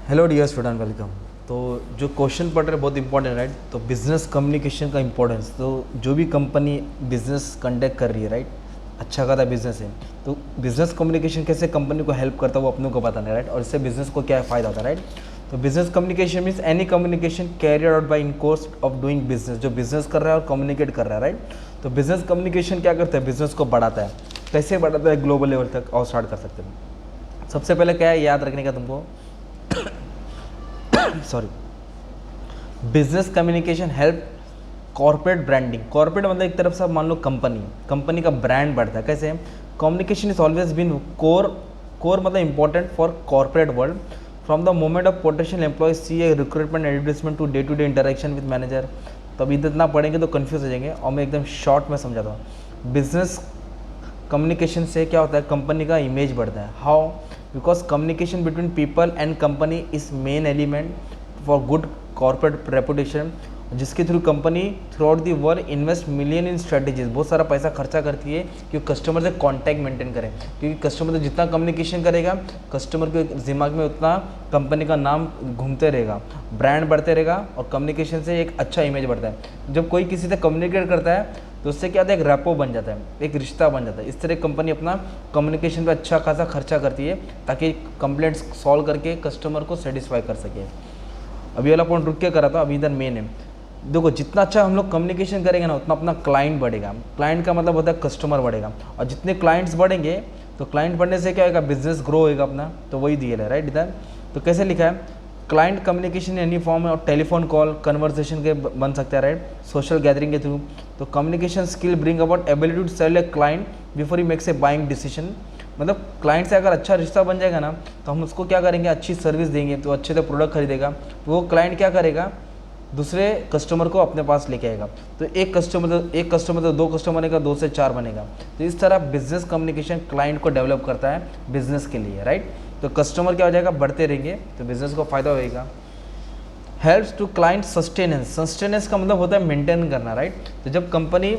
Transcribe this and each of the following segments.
Hello dear student, welcome. तो जो question पढ़ रहे बहुत इंपॉर्टेंट, राइट। तो बिजनेस कम्युनिकेशन का इंपॉर्टेंस, तो जो भी कंपनी बिजनेस कंडक्ट कर रही है, राइट, अच्छा खासा बिजनेस है, तो बिजनेस कम्युनिकेशन कैसे कंपनी को हेल्प करता है वो अपने को पता नहीं, राइट। और इससे बिजनेस को क्या फ़ायदा होता है, राइट। तो business communication means any communication carried out by in course of doing business, जो बिजनेस कर रहा है और कम्युनिकेट कर रहा है, राइट। तो बिजनेस कम्युनिकेशन क्या करता है, बिजनेस को बढ़ाता है। कैसे बढ़ाता है, ग्लोबल लेवल तक और स्टार्ट कर सकते हैं। सबसे पहले क्या है याद रखने का तुमको, sorry, business communication help corporate branding. Corporate मतलब एक तरफ से मान लो कंपनी का ब्रांड बढ़ता है। कैसे, communication is always been core मतलब important for corporate world from the moment of potential employee a recruitment advertisement to day interaction with manager. तो अभी इतना पढ़ेंगे तो कन्फ्यूज हो जाएंगे, और मैं एकदम शॉर्ट में समझाता हूँ। बिजनेस कम्युनिकेशन से क्या होता है, कंपनी का इमेज बढ़ता है। How, because communication between people and company is main element for good corporate reputation, जिसके through company throughout the world invest million in strategies, बहुत सारा पैसा खर्चा करती है कि कस्टमर से कॉन्टैक्ट मेंटेन करें। क्योंकि कस्टमर से जितना कम्युनिकेशन करेगा, कस्टमर के दिमाग में उतना कंपनी का नाम घूमते रहेगा, ब्रांड बढ़ते रहेगा, और कम्युनिकेशन से एक अच्छा इमेज बढ़ता है। जब कोई किसी से कम्युनिकेट करता है तो उससे क्या होता है, एक रैपो बन जाता है, एक रिश्ता बन जाता है। इस तरह कंपनी अपना कम्युनिकेशन पे अच्छा खासा खर्चा करती है ताकि कंप्लेंट्स सॉल्व करके कस्टमर को सेटिस्फाई कर सके। अभी वाला पॉइंट रुक के करा था, अभी इधर मेन है। देखो, जितना अच्छा हम लोग कम्युनिकेशन करेंगे ना, उतना अपना क्लाइंट बढ़ेगा। क्लाइंट का मतलब होता है कस्टमर बढ़ेगा, और जितने क्लाइंट्स बढ़ेंगे तो क्लाइंट बढ़ने से क्या होगा, बिजनेस ग्रो होएगा अपना। तो वही दिया है, राइट। इधर तो कैसे लिखा है, क्लाइंट कम्युनिकेशन एनी फॉर्म है, और टेलीफोन कॉल कन्वर्सेशन के बन सकता है, राइट, सोशल गैदरिंग के थ्रू। तो communication skill bring about ability to sell a client before he makes a buying decision. मतलब क्लाइंट से अगर अच्छा रिश्ता बन जाएगा ना, तो हम उसको क्या करेंगे, अच्छी सर्विस देंगे तो अच्छे से प्रोडक्ट खरीदेगा। तो वो क्लाइंट क्या करेगा, दूसरे कस्टमर को अपने पास लेके आएगा। तो एक कस्टमर तो दो कस्टमर बनेगा, दो से चार बनेगा। तो इस तरह बिजनेस कम्युनिकेशन क्लाइंट को डेवलप करता है बिजनेस के लिए, राइट। तो कस्टमर क्या हो जाएगा, बढ़ते रहेंगे, तो बिजनेस को फायदा होएगा। हेल्प्स टू क्लाइंट सस्टेनेंस का मतलब होता है मेंटेन करना, राइट। तो जब कंपनी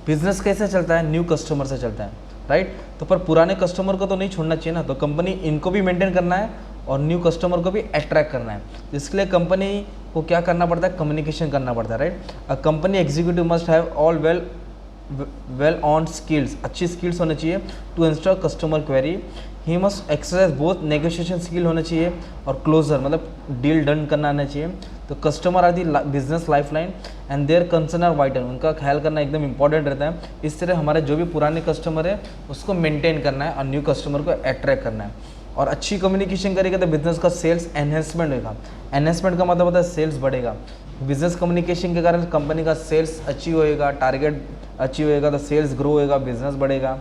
बिजनेस कैसे चलता है, न्यू कस्टमर से चलता है, राइट। तो पर पुराने कस्टमर को तो नहीं छोड़ना चाहिए ना, तो कंपनी इनको भी मेंटेन करना है और न्यू कस्टमर को भी अट्रैक्ट करना है। तो इसके लिए कंपनी को क्या करना पड़ता है, कम्युनिकेशन करना पड़ता है, right. A company executive must have all well on skills, अच्छी स्किल्स होने चाहिए to install customer query. He must exercise both negotiation skill होना चाहिए और क्लोजर मतलब डील डन करना आना चाहिए। तो customer are the business life line and their concern are vital, उनका ख्याल करना एकदम इंपॉर्टेंट रहता है। इस तरह हमारे जो भी पुराने कस्टमर है उसको मेंटेन करना है और न्यू कस्टमर को अट्रैक्ट करना है। और अच्छी कम्युनिकेशन करेगा तो बिजनेस का सेल्स एनहेंसमेंट होगा। एनहेंसमेंट का मतलब होता है सेल्स बढ़ेगा। बिजनेस कम्युनिकेशन के कारण कंपनी का सेल्स अचीव होएगा, टारगेट अचीव होएगा, तो सेल्स ग्रो होएगा, बिजनेस बढ़ेगा।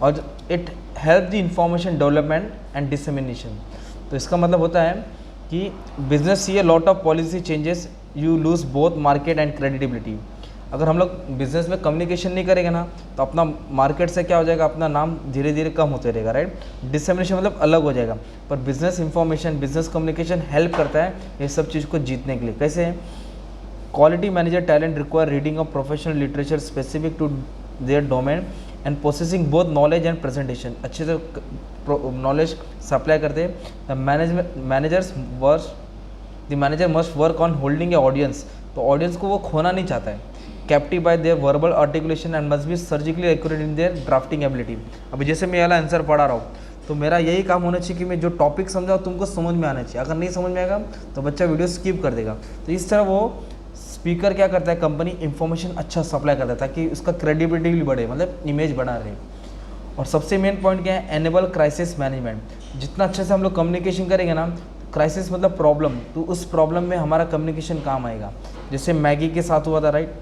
और it help the information development and dissemination. तो इसका मतलब होता है कि business see a lot of policy changes, you lose both market and credibility. अगर हम लोग बिजनेस में कम्युनिकेशन नहीं करेंगे ना, तो अपना मार्केट से क्या हो जाएगा, अपना नाम धीरे धीरे कम होते रहेगा, राइट। डिसमिनेशन मतलब अलग हो जाएगा। पर business information, business communication help करता है ये सब चीज़ को जीतने के लिए। कैसे, quality manager talent require reading of professional literature specific to their domain and processing both knowledge and presentation, अच्छे से नॉलेज सप्लाई करते हैं। The manager must work on holding a audience, तो ऑडियंस को वो खोना नहीं चाहता है। Captive by their verbal articulation and must be surgically accurate in their drafting ability. अभी जैसे मैं वाला आंसर पढ़ा रहा हूँ, तो मेरा यही काम होना चाहिए कि मैं जो टॉपिक समझाऊँ तुमको समझ में आना चाहिए। अगर नहीं समझ में आएगा तो बच्चा वीडियो स्किप कर देगा। तो इस तरह वो स्पीकर क्या करता है, कंपनी इंफॉर्मेशन अच्छा सप्लाई करता है ताकि उसका क्रेडिबिलिटी भी बढ़े, मतलब इमेज बना रहे। और सबसे मेन पॉइंट क्या है, एनेबल क्राइसिस मैनेजमेंट। जितना अच्छे से हम लोग कम्युनिकेशन करेंगे ना, क्राइसिस मतलब प्रॉब्लम, तो उस प्रॉब्लम में हमारा कम्युनिकेशन काम आएगा। जैसे मैगी के साथ हुआ था, राइट।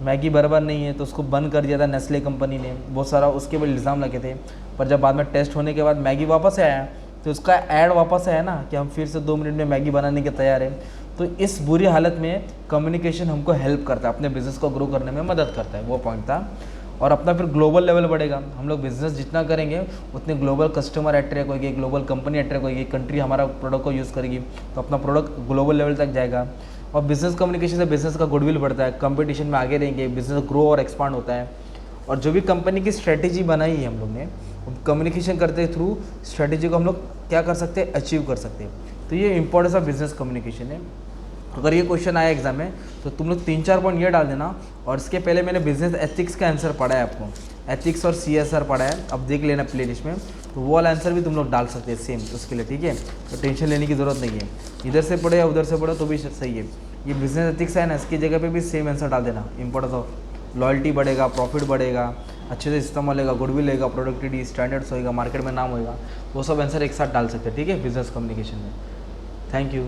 मैगी बराबर नहीं है तो उसको बंद कर दिया था नेस्ले कंपनी ने, बहुत सारा उसके ऊपर इल्ज़ाम लगे थे। पर जब बाद में टेस्ट होने के बाद मैगी वापस आया, तो उसका ऐड वापस आया ना कि हम फिर से 2 मिनट में मैगी बनाने के तैयार हैं। तो इस बुरी हालत में कम्युनिकेशन हमको हेल्प करता है, अपने बिजनेस को ग्रो करने में मदद करता है, वो पॉइंट था। और अपना फिर ग्लोबल लेवल बढ़ेगा। हम लोग बिजनेस जितना करेंगे उतने ग्लोबल कस्टमर अट्रैक्ट होगी, ग्लोबल कंपनी अट्रैक्ट होगी, कंट्री हमारा प्रोडक्ट को यूज़ करेगी, तो अपना प्रोडक्ट ग्लोबल लेवल तक जाएगा। और बिजनेस कम्युनिकेशन से बिजनेस का गुडविल बढ़ता है, कंपटीशन में आगे रहेंगे, बिजनेस ग्रो और एक्सपांड होता है। और जो भी कंपनी की स्ट्रेटेजी बनाई है हम लोग ने, कम्युनिकेशन करते थ्रू स्ट्रेटेजी को हम लोग क्या कर सकते हैं, अचीव कर सकते हैं। तो ये इंपॉर्टेंस ऑफ बिजनेस कम्युनिकेशन है। अगर ये क्वेश्चन आया एग्जाम में तो तुम लोग 3-4 पॉइंट ये डाल देना। और इसके पहले मैंने बिजनेस एथिक्स का आंसर पढ़ा है आपको, एथिक्स और CSR पढ़ा है, अब देख लेना प्लेलिस्ट में, तो वो वाला आंसर भी तुम लोग डाल सकते हैं सेम उसके लिए, ठीक है। तो टेंशन लेने की ज़रूरत नहीं है, इधर से पढ़ो या उधर से पढ़ो तो भी सही है। ये बिजनेस एथिक्स है ना, इसकी जगह पे भी सेम आंसर डाल देना। इंपॉर्टेंस ऑफ लॉयल्टी बढ़ेगा, प्रॉफिट बढ़ेगा, अच्छे से इस्तेमाल होगा, गुडविल रहेगा, प्रोडक्टिविटी, स्टैंडर्ड्स होएगा, मार्केट में नाम होएगा, वो सब आंसर एक साथ डाल सकते हैं, ठीक है, बिजनेस कम्युनिकेशन में। Thank you.